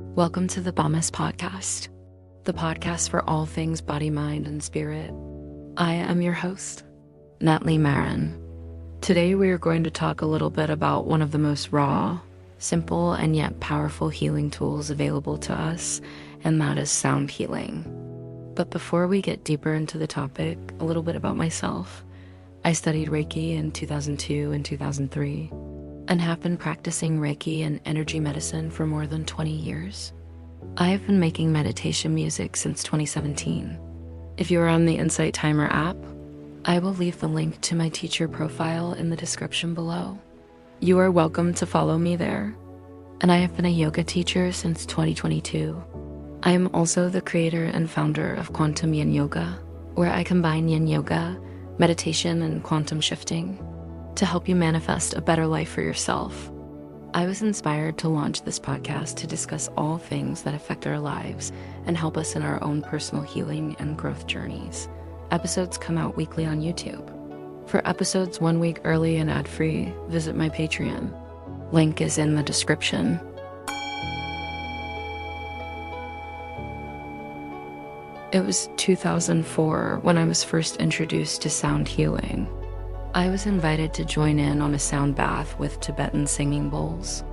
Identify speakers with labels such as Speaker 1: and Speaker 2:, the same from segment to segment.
Speaker 1: Welcome to the Bomisp Podcast, the podcast for all things body, mind, and spirit. I am your host, Natalie Marin. Today we are going to talk a little bit about one of the most raw, simple, and yet powerful healing tools available to us, and that is sound healing. But before we get deeper into the topic, a little bit about myself. I studied Reiki in 2002 and 2003. And have been practicing Reiki and energy medicine for more than 20 years. I have been making meditation music since 2017. If you are on the Insight Timer app, I will leave the link to my teacher profile in the description below. You are welcome to follow me there. And I have been a yoga teacher since 2022. I am also the creator and founder of Quantum Yin Yoga, where I combine yin yoga, meditation, and quantum shifting to help you manifest a better life for yourself. I was inspired to launch this podcast to discuss all things that affect our lives and help us in our own personal healing and growth journeys. Episodes come out weekly on YouTube. For episodes 1 week early and ad-free, visit my Patreon. Link is in the description. It was 2004 when I was first introduced to sound healing. I was invited to join in on a sound bath with Tibetan singing bowls.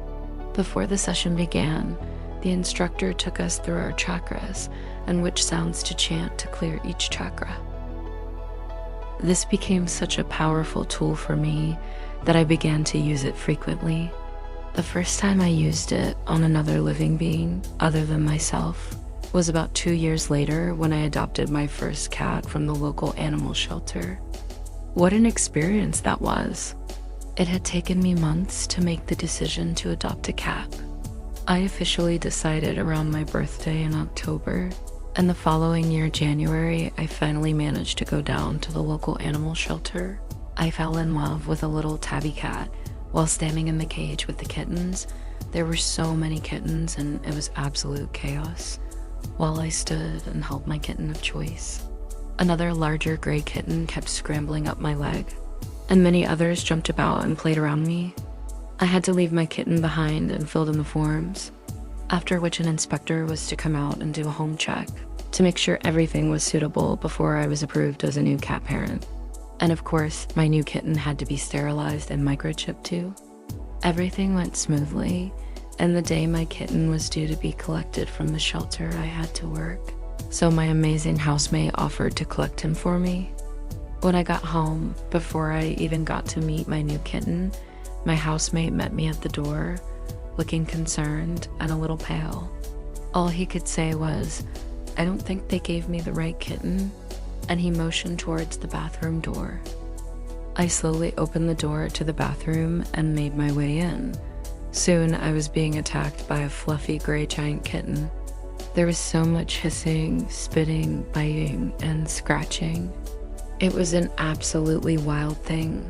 Speaker 1: Before the session began, the instructor took us through our chakras and which sounds to chant to clear each chakra. This became such a powerful tool for me that I began to use it frequently. The first time I used it on another living being other than myself was about 2 years later when I adopted my first cat from the local animal shelter. What an experience that was. It had taken me months to make the decision to adopt a cat. I officially decided around my birthday in October, and the following year, January, I finally managed to go down to the local animal shelter. I fell in love with a little tabby cat while standing in the cage with the kittens. There were so many kittens and it was absolute chaos while I stood and held my kitten of choice. Another larger gray kitten kept scrambling up my leg, and many others jumped about and played around me. I had to leave my kitten behind and filled in the forms, after which an inspector was to come out and do a home check to make sure everything was suitable before I was approved as a new cat parent. And of course, my new kitten had to be sterilized and microchipped too. Everything went smoothly, and the day my kitten was due to be collected from the shelter, I had to work. So my amazing housemate offered to collect him for me. When I got home, before I even got to meet my new kitten, my housemate met me at the door, looking concerned and a little pale. All he could say was, "I don't think they gave me the right kitten," and he motioned towards the bathroom door. I slowly opened the door to the bathroom and made my way in. Soon I was being attacked by a fluffy gray giant kitten. There was so much hissing, spitting, biting, and scratching. It was an absolutely wild thing.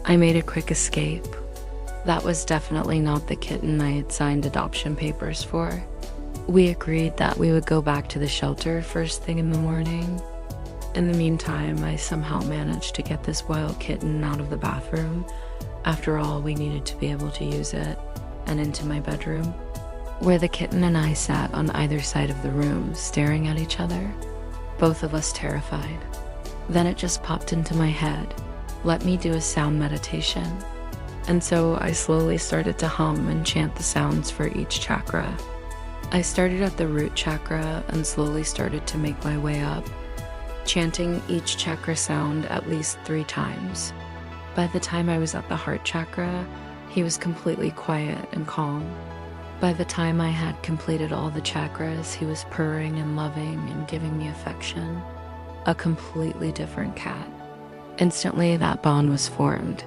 Speaker 1: I made a quick escape. That was definitely not the kitten I had signed adoption papers for. We agreed that we would go back to the shelter first thing in the morning. In the meantime, I somehow managed to get this wild kitten out of the bathroom. After all, we needed to be able to use it, and into my bedroom, where the kitten and I sat on either side of the room, staring at each other, both of us terrified. Then it just popped into my head, let me do a sound meditation. And so I slowly started to hum and chant the sounds for each chakra. I started at the root chakra and slowly started to make my way up, chanting each chakra sound at least 3 times. By the time I was at the heart chakra, he was completely quiet and calm. By the time I had completed all the chakras, he was purring and loving and giving me affection. A completely different cat. Instantly, that bond was formed.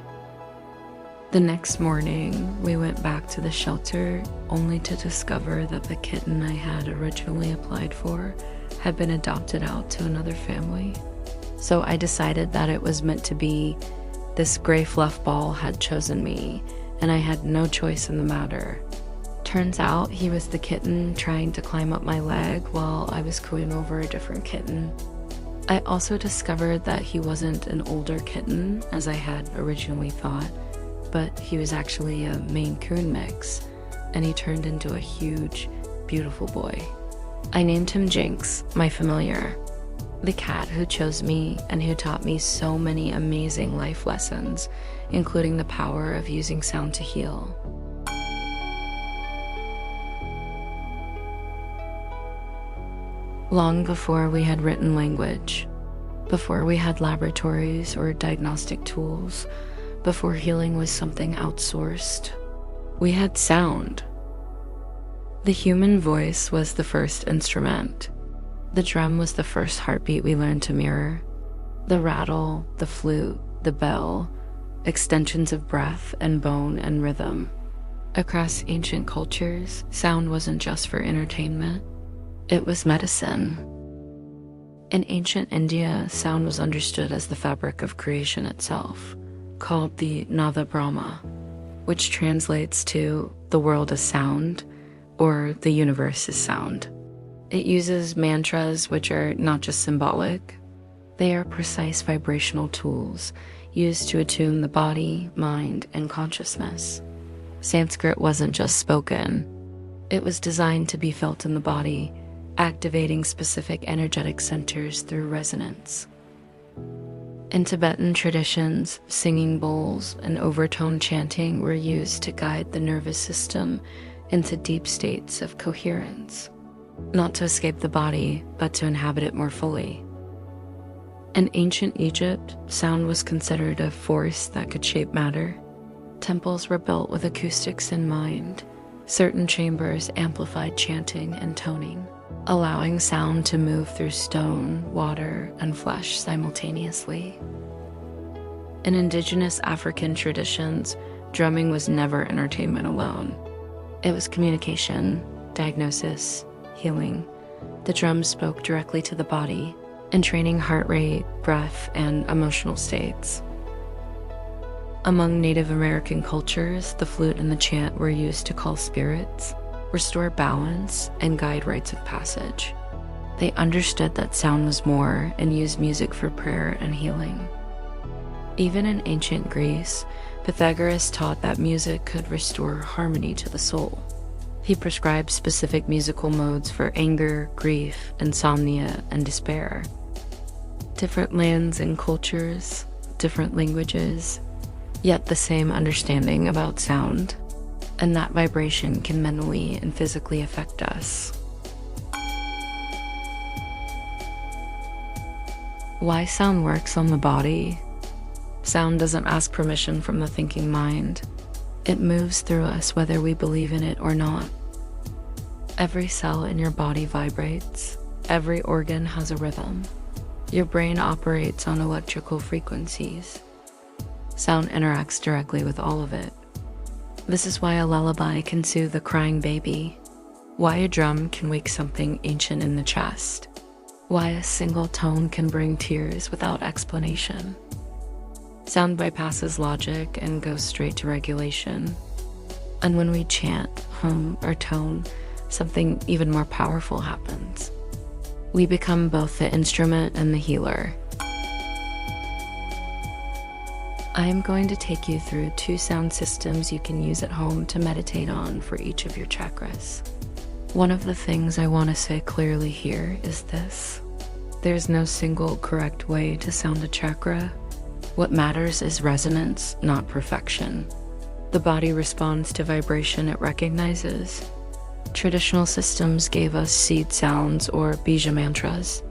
Speaker 1: The next morning, we went back to the shelter, only to discover that the kitten I had originally applied for had been adopted out to another family. So I decided that it was meant to be. This gray fluff ball had chosen me, and I had no choice in the matter. Turns out he was the kitten trying to climb up my leg while I was cooing over a different kitten. I also discovered that he wasn't an older kitten, as I had originally thought, but he was actually a Maine Coon mix, and he turned into a huge, beautiful boy. I named him Jinx, my familiar, the cat who chose me and who taught me so many amazing life lessons, including the power of using sound to heal. Long before we had written language, before we had laboratories or diagnostic tools, before healing was something outsourced, we had sound. The human voice was the first instrument. The drum was the first heartbeat we learned to mirror. The rattle, the flute, the bell, extensions of breath and bone and rhythm. Across ancient cultures, sound wasn't just for entertainment. It was medicine. In ancient India, sound was understood as the fabric of creation itself, called the Nava Brahma, which translates to the world is sound, or the universe is sound. It uses mantras, which are not just symbolic. They are precise vibrational tools used to attune the body, mind, and consciousness. Sanskrit wasn't just spoken. It was designed to be felt in the body, activating specific energetic centers through resonance. In Tibetan traditions, singing bowls and overtone chanting were used to guide the nervous system into deep states of coherence, not to escape the body, but to inhabit it more fully. In ancient Egypt, sound was considered a force that could shape matter. Temples were built with acoustics in mind. Certain chambers amplified chanting and toning, allowing sound to move through stone, water, and flesh simultaneously. In indigenous African traditions, drumming was never entertainment alone. It was communication, diagnosis, healing. The drums spoke directly to the body, entraining heart rate, breath, and emotional states. Among Native American cultures, the flute and the chant were used to call spirits, restore balance, and guide rites of passage. They understood that sound was more and used music for prayer and healing. Even in ancient Greece, Pythagoras taught that music could restore harmony to the soul. He prescribed specific musical modes for anger, grief, insomnia, and despair. Different lands and cultures, different languages, yet the same understanding about sound, and that vibration can mentally and physically affect us. Why sound works on the body? Sound doesn't ask permission from the thinking mind. It moves through us whether we believe in it or not. Every cell in your body vibrates. Every organ has a rhythm. Your brain operates on electrical frequencies. Sound interacts directly with all of it. This is why a lullaby can soothe a crying baby. Why a drum can wake something ancient in the chest. Why a single tone can bring tears without explanation. Sound bypasses logic and goes straight to regulation. And when we chant, hum, or tone, something even more powerful happens. We become both the instrument and the healer. I am going to take you through 2 sound systems you can use at home to meditate on for each of your chakras. One of the things I want to say clearly here is this. There's no single correct way to sound a chakra. What matters is resonance, not perfection. The body responds to vibration it recognizes. Traditional systems gave us seed sounds or bija mantras.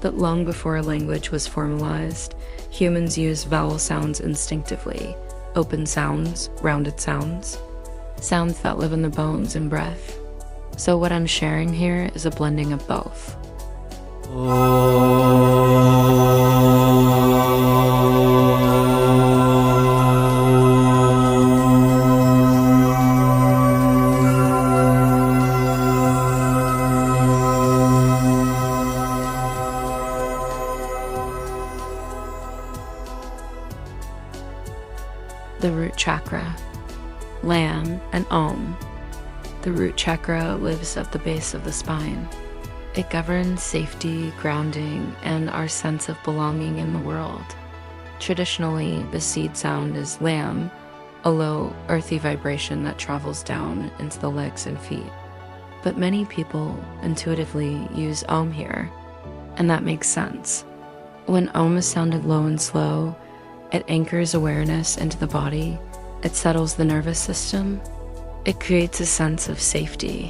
Speaker 1: But long before a language was formalized, humans used vowel sounds instinctively, open sounds, rounded sounds, sounds that live in the bones and breath. So what I'm sharing here is a blending of both. The root chakra, Lam and Om. The root chakra lives at the base of the spine. It governs safety, grounding, and our sense of belonging in the world. Traditionally, the seed sound is Lam, a low, earthy vibration that travels down into the legs and feet. but many people intuitively use Om here, and that makes sense. When Om is sounded low and slow, it anchors awareness into the body, it settles the nervous system, it creates a sense of safety.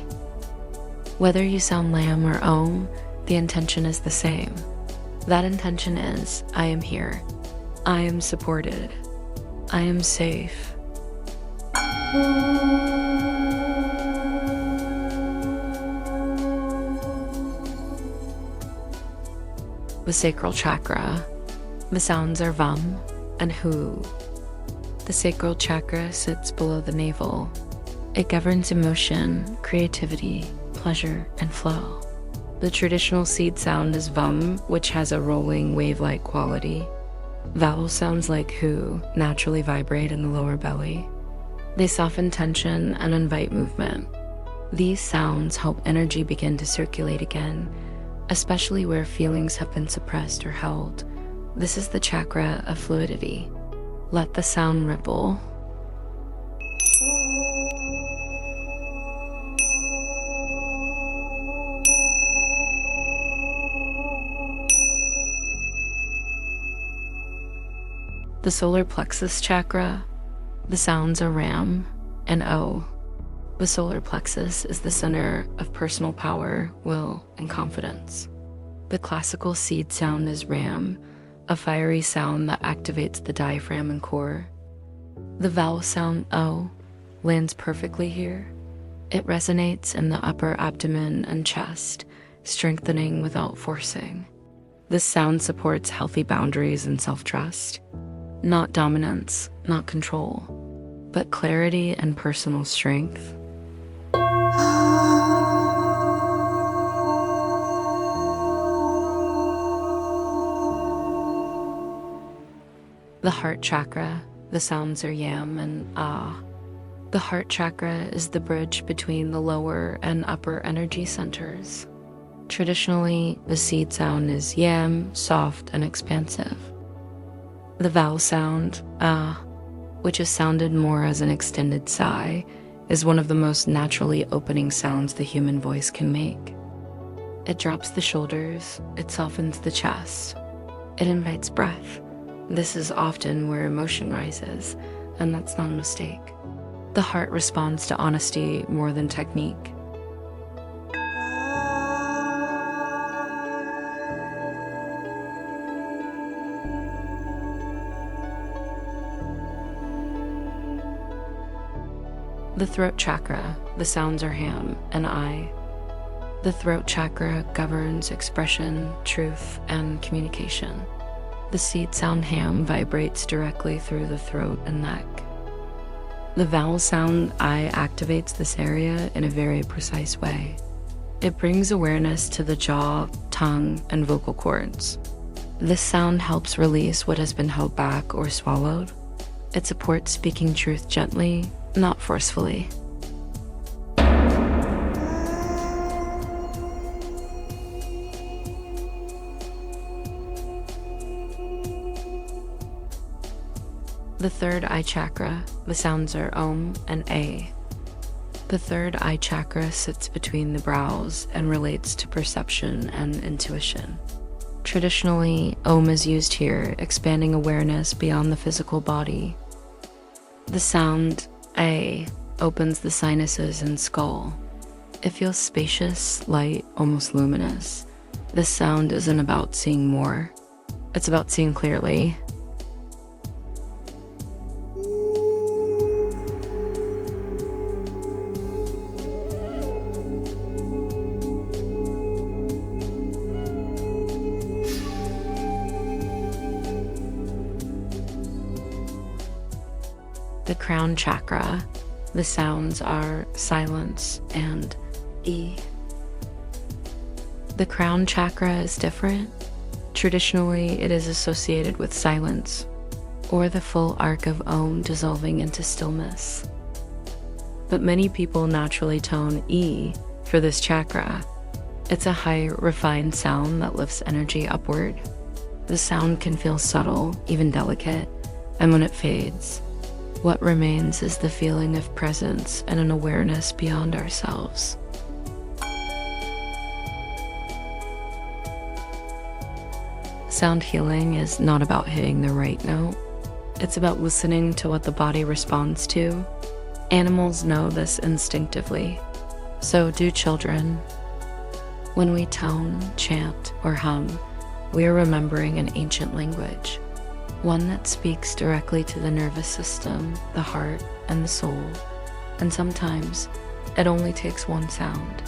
Speaker 1: Whether you sound Lam or Om, the intention is the same. That intention is, I am here, I am supported, I am safe. The sacral chakra, the sounds are Vam and Hu. The sacral chakra sits below the navel. It governs emotion, creativity, pleasure, and flow. The traditional seed sound is Vam, which has a rolling wave-like quality. Vowel sounds like Hu naturally vibrate in the lower belly. They soften tension and invite movement. These sounds help energy begin to circulate again, especially where feelings have been suppressed or held. This is the chakra of fluidity. Let the sound ripple. The solar plexus chakra, the sounds are Ram and O. The solar plexus is the center of personal power, will, and confidence. The classical seed sound is Ram, a fiery sound that activates the diaphragm and core. The vowel sound O lands perfectly here. It resonates in the upper abdomen and chest, strengthening without forcing. This sound supports healthy boundaries and self-trust. Not dominance, not control, but clarity and personal strength. The heart chakra, the sounds are Yam and Ah. The heart chakra is the bridge between the lower and upper energy centers. Traditionally, the seed sound is Yam, soft and expansive. The vowel sound, Ah, which is sounded more as an extended sigh, is one of the most naturally opening sounds the human voice can make. It drops the shoulders, it softens the chest, it invites breath. This is often where emotion rises, and that's not a mistake. The heart responds to honesty more than technique. The throat chakra, the sounds are Ham and I. The throat chakra governs expression, truth, and communication. The seed sound Ham vibrates directly through the throat and neck. The vowel sound I activates this area in a very precise way. It brings awareness to the jaw, tongue, and vocal cords. This sound helps release what has been held back or swallowed. It supports speaking truth gently, not forcefully. The third eye chakra, the sounds are Om and A. The third eye chakra sits between the brows and relates to perception and intuition. Traditionally, Om is used here, expanding awareness beyond the physical body. The sound A opens the sinuses and skull. It feels spacious, light, almost luminous. This sound isn't about seeing more. It's about seeing clearly. The crown chakra, the sounds are silence and E. The crown chakra is different. Traditionally, it is associated with silence, or the full arc of Om dissolving into stillness. But many people naturally tone E for this chakra. It's a high, refined sound that lifts energy upward. The sound can feel subtle, even delicate, and when it fades, what remains is the feeling of presence and an awareness beyond ourselves. Sound healing is not about hitting the right note. It's about listening to what the body responds to. Animals know this instinctively. So do children. When we tone, chant, or hum, we are remembering an ancient language, one that speaks directly to the nervous system, the heart, and the soul. And sometimes it only takes one sound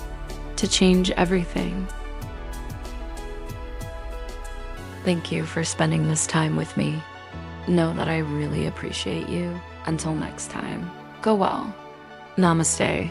Speaker 1: to change everything. Thank you for spending this time with me. Know that I really appreciate you. Until next time, go well. Namaste.